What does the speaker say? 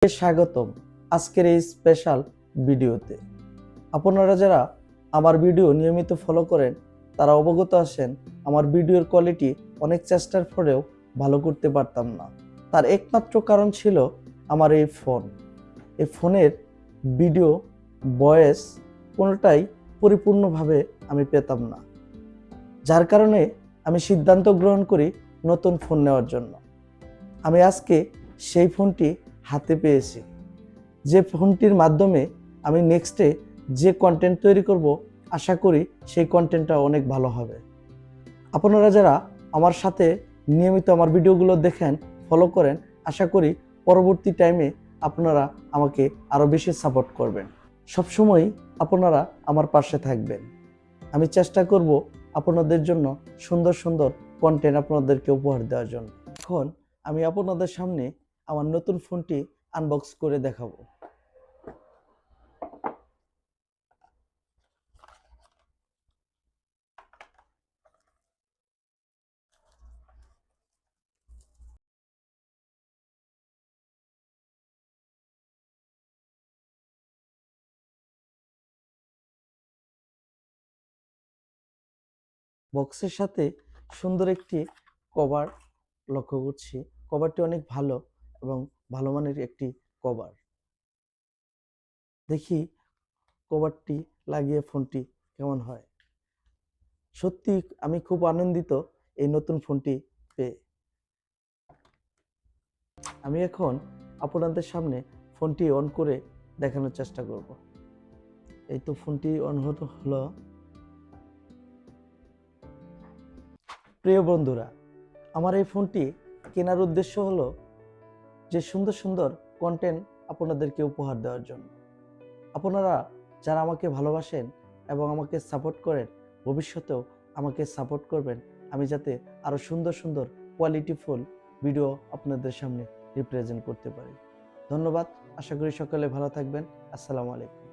স্বাগতম আজকের এই স্পেশাল ভিডিওতে। আপনারা যারা আমার ভিডিও নিয়মিত ফলো করেন তারা অবগত আছেন আমার ভিডিওর কোয়ালিটি অনেক চেষ্টার পরেও ভালো করতে পারতাম না। তার একমাত্র কারণ ছিল আমার এই ফোনের ভিডিও ভয়েস কোনোটাই পরিপূর্ণভাবে আমি পেতাম না, যার কারণে আমি সিদ্ধান্ত গ্রহণ করি নতুন ফোন নেওয়ার জন্য। আমি আজকে সেই ফোনটি হাতে পেয়েছি, যে ফোনটির মাধ্যমে আমি নেক্সটে যে কন্টেন্ট তৈরি করব আশা করি সেই কন্টেন্টটা অনেক ভালো হবে। আপনারা যারা আমার সাথে নিয়মিত আমার ভিডিওগুলো দেখেন, ফলো করেন, আশা করি পরবর্তী টাইমে আপনারা আমাকে আরও বেশি সাপোর্ট করবেন। সবসময় আপনারা আমার পাশে থাকবেন। আমি চেষ্টা করব আপনাদের জন্য সুন্দর সুন্দর কন্টেন্ট আপনাদেরকে উপহার দেওয়ার জন্য। এখন আমি আপনাদের সামনে আমার নতুন ফোনটি আনবক্স করে দেখাবো। বক্সের সাথে সুন্দর একটি কভার লক্ষ্য করছি। কভারটি অনেক ভালো এবং ভালো মানের একটি কভার। দেখি কভারটি লাগিয়ে ফোনটি কেমন হয়। সত্যি আমি খুব আনন্দিত এই নতুন ফোনটি পেয়ে। আমি এখন আপনাদের সামনে ফোনটি অন করে দেখানোর চেষ্টা করব। এই তো ফোনটি অন হলো। প্রিয় বন্ধুরা, আমার এই ফোনটি কেনার উদ্দেশ্য হলো যে সুন্দর সুন্দর কন্টেন্ট আপনাদেরকে উপহার দেওয়ার জন্য। আপনারা যারা আমাকে ভালোবাসেন এবং আমাকে সাপোর্ট করেন, ভবিষ্যতেও আমাকে সাপোর্ট করবেন, আমি যাতে আরও সুন্দর সুন্দর কোয়ালিটিফুল ভিডিও আপনাদের সামনে রিপ্রেজেন্ট করতে পারি। ধন্যবাদ। আশা করি সকলে ভালো থাকবেন। আসসালামু আলাইকুম।